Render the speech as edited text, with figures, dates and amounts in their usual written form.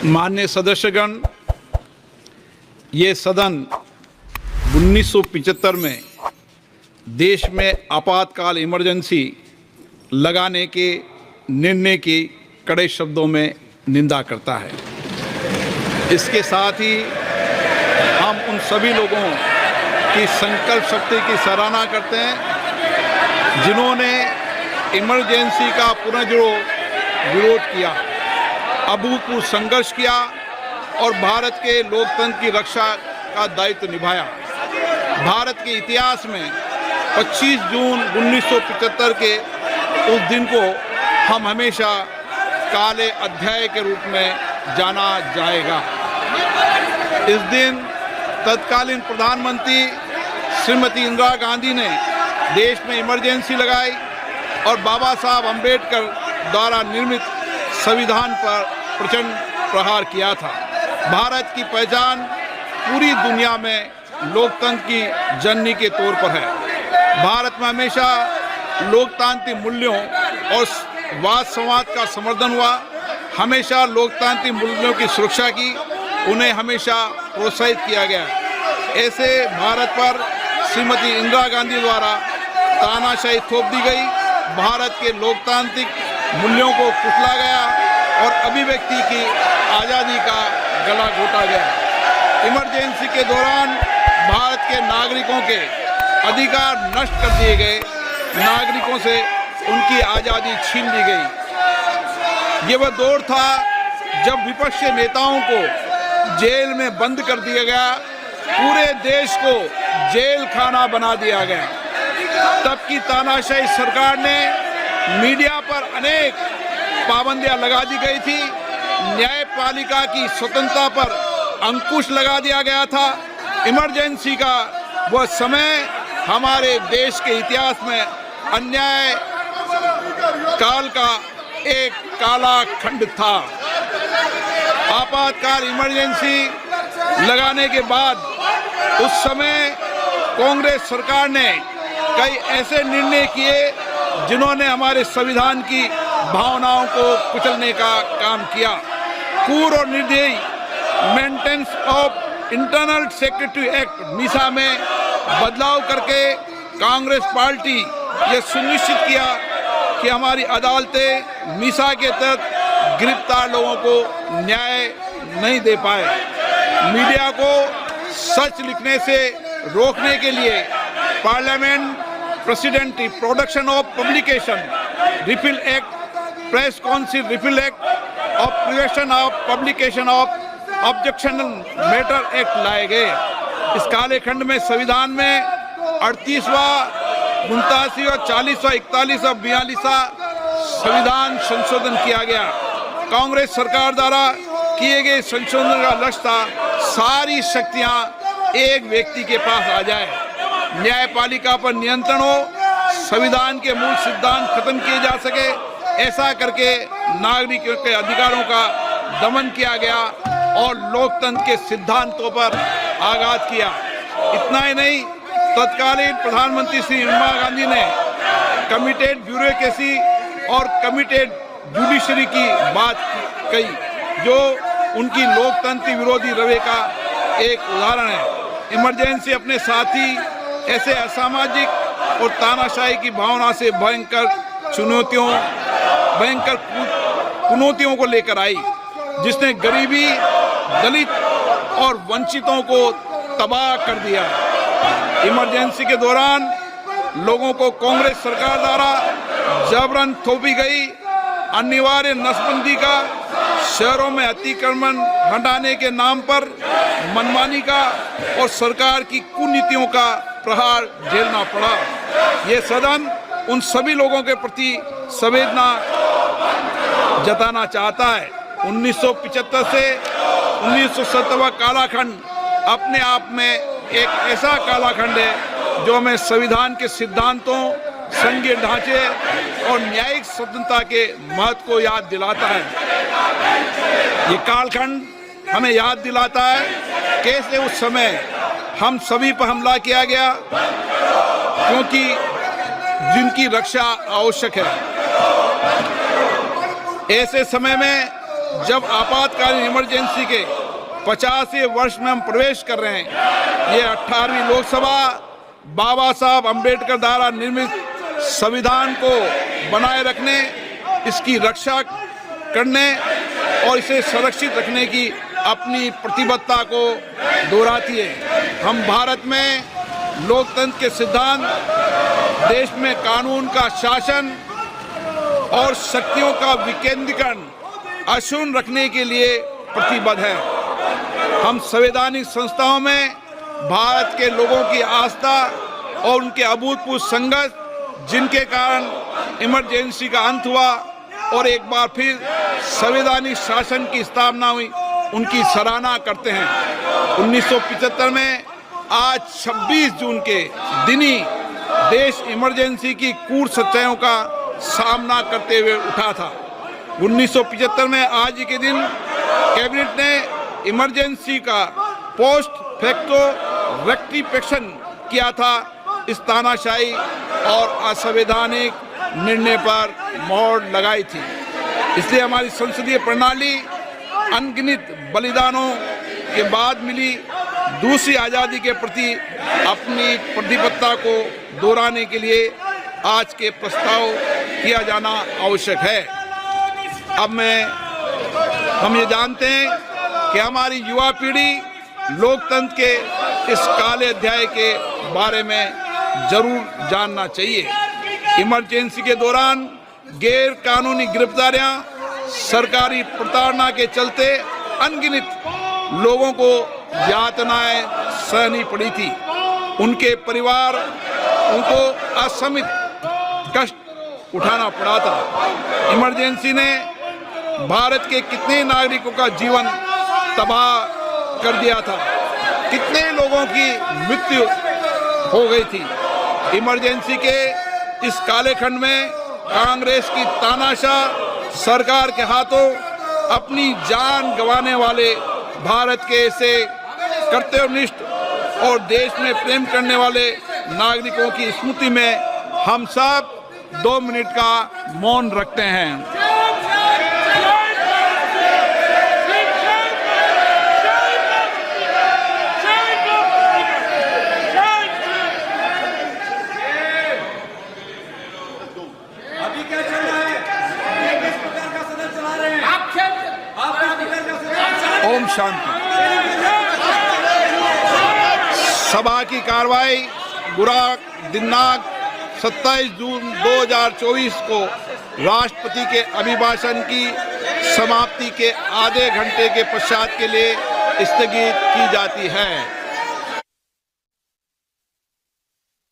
माननीय सदस्यगण, ये सदन 1975 में देश में आपातकाल इमरजेंसी लगाने के निर्णय की कड़े शब्दों में निंदा करता है। इसके साथ ही हम उन सभी लोगों की संकल्प शक्ति की सराहना करते हैं जिन्होंने इमरजेंसी का विरोध किया, अभूतपूर्व संघर्ष किया और भारत के लोकतंत्र की रक्षा का दायित्व निभाया। भारत के इतिहास में 25 जून 1975 के उस दिन को हम हमेशा काले अध्याय के रूप में जाना जाएगा। इस दिन तत्कालीन प्रधानमंत्री श्रीमती इंदिरा गांधी ने देश में इमरजेंसी लगाई और बाबा साहब अम्बेडकर द्वारा निर्मित संविधान पर प्रचंड प्रहार किया था। भारत की पहचान पूरी दुनिया में लोकतंत्र की जननी के तौर पर है। भारत में हमेशा लोकतांत्रिक मूल्यों और वाद संवाद का समर्थन हुआ, हमेशा लोकतांत्रिक मूल्यों की सुरक्षा की, उन्हें हमेशा प्रोत्साहित किया गया। ऐसे भारत पर श्रीमती इंदिरा गांधी द्वारा तानाशाही थोप दी गई, भारत के लोकतांत्रिक मूल्यों को कुचला गया और अभिव्यक्ति की आज़ादी का गला घोटा गया। इमरजेंसी के दौरान भारत के नागरिकों के अधिकार नष्ट कर दिए गए, नागरिकों से उनकी आज़ादी छीन ली गई। ये वह दौर था जब विपक्षी नेताओं को जेल में बंद कर दिया गया, पूरे देश को जेल खाना बना दिया गया। तब की तानाशाही सरकार ने मीडिया पर अनेक पाबंदियां लगा दी गई थी, न्यायपालिका की स्वतंत्रता पर अंकुश लगा दिया गया था। इमरजेंसी का वह समय हमारे देश के इतिहास में अन्याय काल का एक काला खंड था। आपातकाल इमरजेंसी लगाने के बाद उस समय कांग्रेस सरकार ने कई ऐसे निर्णय किए जिन्होंने हमारे संविधान की भावनाओं को कुचलने का काम किया। क्रूर और निर्दयी maintenance of internal secretary act Misa में बदलाव करके कांग्रेस पार्टी ये सुनिश्चित किया कि हमारी अदालतें मीसा के तहत गिरफ्तार लोगों को न्याय नहीं दे पाए। मीडिया को सच लिखने से रोकने के लिए parliament president production of publication repeal act, press council repeal act और prevention of publication of objectional matter act लाए गए। इस काले खंड में संविधान में 38वां, 89वां, 40वां, 41वां, 42वां संविधान संशोधन किया गया। कांग्रेस सरकार द्वारा किए गए संशोधन का लक्ष्य था सारी शक्तियां एक व्यक्ति के पास आ जाए, न्यायपालिका पर नियंत्रण हो, संविधान के मूल सिद्धांत खत्म किए जा सके। ऐसा करके नागरिकों के अधिकारों का दमन किया गया और लोकतंत्र के सिद्धांतों पर आघात किया। इतना ही नहीं, तत्कालीन प्रधानमंत्री श्री इंदिरा गांधी ने कमिटेड ब्यूरोक्रेसी और कमिटेड जुडिशरी की बात कही, जो उनकी लोकतंत्र विरोधी रवैये का एक उदाहरण है। इमरजेंसी अपने साथ ही ऐसे असामाजिक और तानाशाही की भावना से भयंकर चुनौतियों को लेकर आई, जिसने गरीबी, दलित और वंचितों को तबाह कर दिया। इमरजेंसी के दौरान लोगों को कांग्रेस सरकार द्वारा जबरन थोपी गई अनिवार्य नसबंदी का, शहरों में अतिक्रमण हटाने के नाम पर मनमानी का और सरकार की कुनीतियों का प्रहार झेलना पड़ा। ये सदन उन सभी लोगों के प्रति संवेदना जताना चाहता है। 1975 से 1970 कालाखंड अपने आप में एक ऐसा कालाखंड है जो हमें संविधान के सिद्धांतों, संघीय ढांचे और न्यायिक स्वतंत्रता के महत्व को याद दिलाता है। ये कालखंड हमें याद दिलाता है कैसे उस समय हम सभी पर हमला किया गया, क्योंकि जिनकी रक्षा आवश्यक है। ऐसे समय में जब आपातकालीन इमरजेंसी के 50वें वर्ष में हम प्रवेश कर रहे हैं, ये 18वीं लोकसभा बाबा साहब अंबेडकर द्वारा निर्मित संविधान को बनाए रखने, इसकी रक्षा करने और इसे सुरक्षित रखने की अपनी प्रतिबद्धता को दोहराती है। हम भारत में लोकतंत्र के सिद्धांत, देश में कानून का शासन और शक्तियों का विकेंद्रीकरण अक्षुण्ण रखने के लिए प्रतिबद्ध हैं। हम संवैधानिक संस्थाओं में भारत के लोगों की आस्था और उनके अभूतपूर्व संघर्ष, जिनके कारण इमरजेंसी का अंत हुआ और एक बार फिर संवैधानिक शासन की स्थापना हुई, उनकी सराहना करते हैं। 1975 में आज 26 जून के दिन ही देश इमरजेंसी की कूट सच्चाइयों का सामना करते हुए उठा था। 1975 में आज ही के दिन कैबिनेट ने इमरजेंसी का पोस्ट फैक्टो रेक्टिफिकेशन किया था। इस तानाशाही और असंवैधानिक निर्णय पर मोहर लगाई थी। इसलिए हमारी संसदीय प्रणाली अनगिनत बलिदानों के बाद मिली दूसरी आज़ादी के प्रति अपनी प्रतिबद्धता को दोहराने के लिए आज के प्रस्ताव किया जाना आवश्यक है। अब हम ये जानते हैं कि हमारी युवा पीढ़ी लोकतंत्र के इस काले अध्याय के बारे में जरूर जानना चाहिए। इमरजेंसी के दौरान गैर कानूनी गिरफ्तारियां, सरकारी प्रताड़ना के चलते अनगिनत लोगों को यातनाएं सहनी पड़ी थी। उनके परिवार उनको असमित कष्ट उठाना पड़ा था। इमरजेंसी ने भारत के कितने नागरिकों का जीवन तबाह कर दिया था, कितने लोगों की मृत्यु हो गई थी। इमरजेंसी के इस काले खंड में कांग्रेस की तानाशाह सरकार के हाथों अपनी जान गंवाने वाले भारत के ऐसे कर्तव्यनिष्ठ और देश में प्रेम करने वाले नागरिकों की स्मृति में हम सब 2 मिनट का मौन रखते हैं। ओम शांति। सभा की कार्रवाई दिनांक 27 जून 2024 को राष्ट्रपति के अभिभाषण की समाप्ति के आधे घंटे के पश्चात के लिए स्थगित की जाती है।